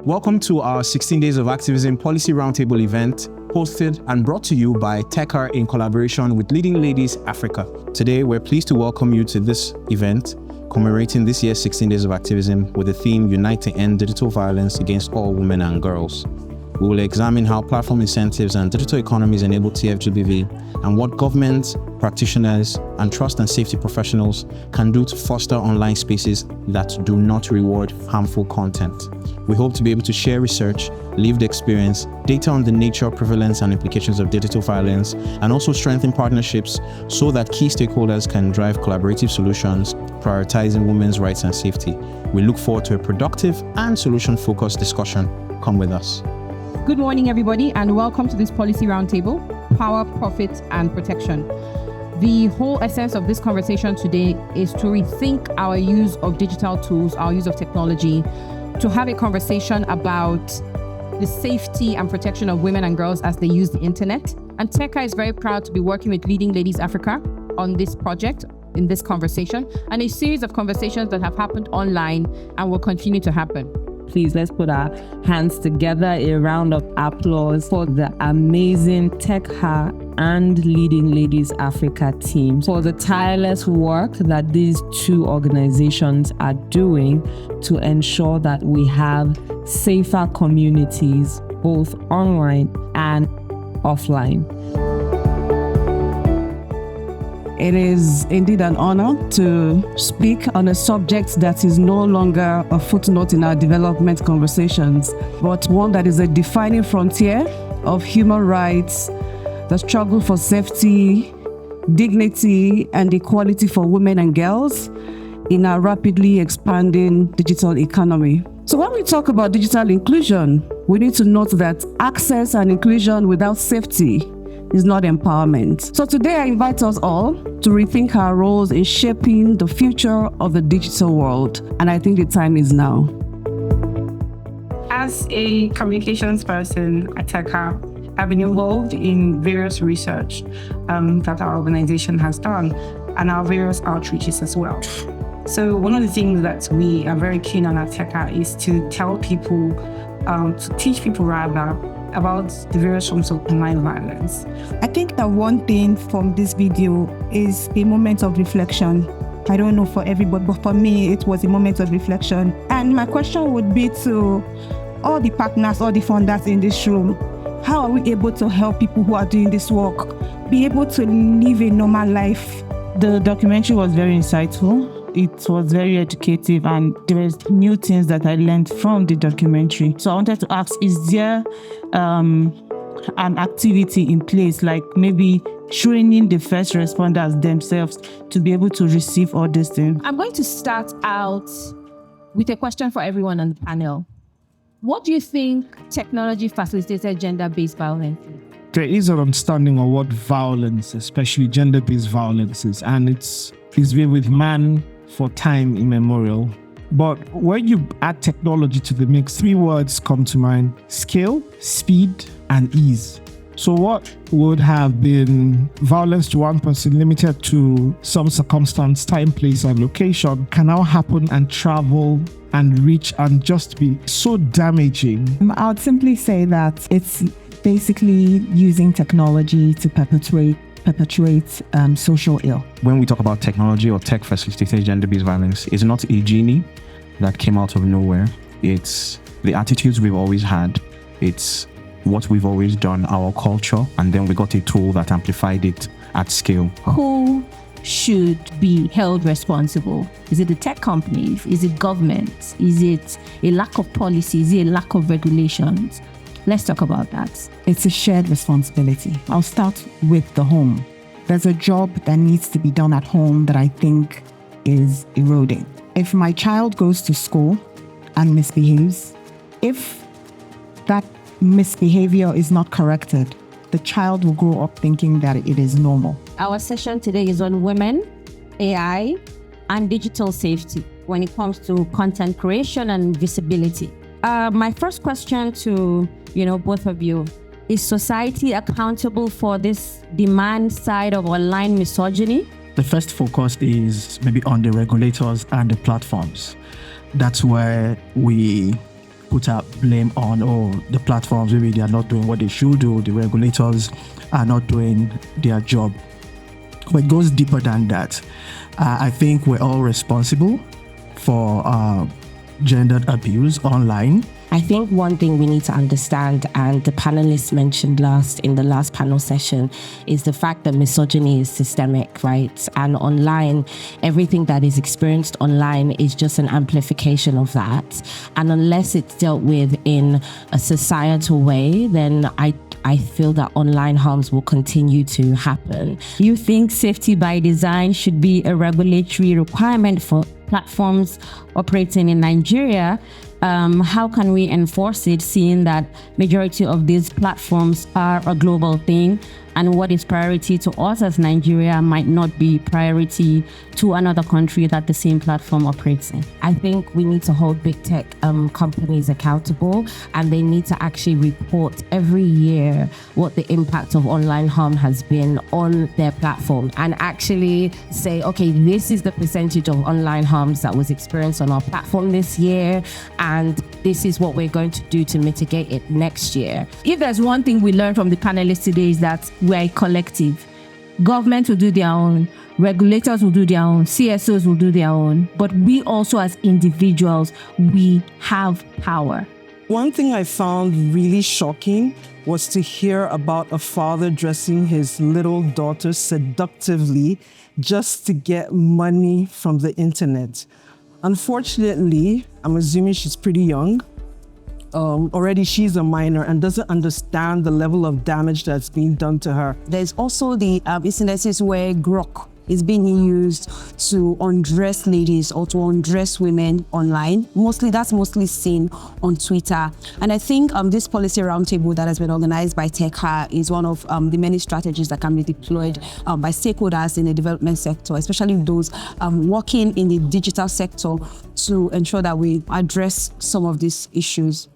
Welcome to our 16 Days of Activism Policy Roundtable event, hosted and brought to you by TechR in collaboration with Leading Ladies Africa. Today, we're pleased to welcome you to this event, commemorating this year's 16 Days of Activism with the theme Unite to End Digital Violence Against All Women and Girls. We will examine how platform incentives and digital economies enable TFGBV and what governments, practitioners, and trust and safety professionals can do to foster online spaces that do not reward harmful content. We hope to be able to share research, lived experience, data on the nature, prevalence, and implications of digital violence, and also strengthen partnerships so that key stakeholders can drive collaborative solutions, prioritizing women's rights and safety. We look forward to a productive and solution-focused discussion. Come with us. Good morning, everybody, and welcome to this Policy Roundtable, Power, Profit, and Protection. The whole essence of this conversation today is to rethink our use of digital tools, our use of technology, to have a conversation about the safety and protection of women and girls as they use the internet. And TechR is very proud to be working with Leading Ladies Africa on this project, in this conversation, and a series of conversations that have happened online and will continue to happen. Please, let's put our hands together, a round of applause for the amazing TechR and Leading Ladies Africa teams for the tireless work that these two organizations are doing to ensure that we have safer communities, both online and offline. It is indeed an honor to speak on a subject that is no longer a footnote in our development conversations, but one that is a defining frontier of human rights, the struggle for safety, dignity, and equality for women and girls in our rapidly expanding digital economy. So when we talk about digital inclusion, we need to note that access and inclusion without safety is not empowerment. So today I invite us all to rethink our roles in shaping the future of the digital world. And I think the time is now. As a communications person at TechR, I've been involved in various research that our organization has done and our various outreaches as well. So one of the things that we are very keen on at TechR is to tell people, to teach people rather, about the various forms of online violence. I think that one thing from this video is a moment of reflection. I don't know for everybody, but for me, it was a moment of reflection. And my question would be to all the partners, all the funders in this room, how are we able to help people who are doing this work be able to live a normal life? The documentary was very insightful. It was very educative, and there was new things that I learned from the documentary. So I wanted to ask, is there an activity in place, like maybe training the first responders themselves to be able to receive all these things? I'm going to start out with a question for everyone on the panel. What do you think technology facilitated gender-based violence is? There is an understanding of what violence, especially gender-based violence is, and it's been with man for time immemorial. But when you add technology to the mix, three words come to mind: scale, speed, and ease. So what would have been violence to one person limited to some circumstance, time, place, and location can now happen and travel and reach and just be so damaging. I would simply say that it's basically using technology to perpetuate social ill. When we talk about technology or tech facilitated gender-based violence, it's not a genie that came out of nowhere. It's the attitudes we've always had. It's what we've always done, our culture, and then we got a tool that amplified it at scale. Who should be held responsible? Is it the tech companies? Is it government? Is it a lack of policy? Is it a lack of regulations? Let's talk about that. It's a shared responsibility. I'll start with the home. There's a job that needs to be done at home that I think is eroding. If my child goes to school and misbehaves, if that misbehavior is not corrected, the child will grow up thinking that it is normal. Our session today is on women, AI, and digital safety when it comes to content creation and visibility. My first question to both of you: is society accountable for this demand side of online misogyny? The first focus is maybe on the regulators and the platforms. That's where we put a blame on, the platforms, maybe they are not doing what they should do, the regulators are not doing their job. But it goes deeper than that. I think we're all responsible for gendered abuse online. I think one thing we need to understand, and the panelists mentioned in the last panel session, is the fact that misogyny is systemic, right? And online, everything that is experienced online is just an amplification of that. And unless it's dealt with in a societal way, then I feel that online harms will continue to happen. You think safety by design should be a regulatory requirement for platforms operating in Nigeria? How can we enforce it, seeing that majority of these platforms are a global thing, and what is priority to us as Nigeria might not be priority to another country that the same platform operates in? I think we need to hold big tech companies accountable, and they need to actually report every year what the impact of online harm has been on their platform, and actually say, okay, this is the percentage of online harms that was experienced on our platform this year, and this is what we're going to do to mitigate it next year. If there's one thing we learned from the panelists today, is that we're a collective. Government will do their own, regulators will do their own, CSOs will do their own, but we also as individuals, we have power. One thing I found really shocking was to hear about a father dressing his little daughter seductively just to get money from the internet. Unfortunately, I'm assuming she's pretty young. Already she's a minor and doesn't understand the level of damage that's being done to her. There's also the incidences where grok is being used to undress ladies or to undress women online. That's mostly seen on Twitter. And I think this policy roundtable that has been organized by TechHa is one of the many strategies that can be deployed by stakeholders in the development sector, especially those working in the digital sector, to ensure that we address some of these issues.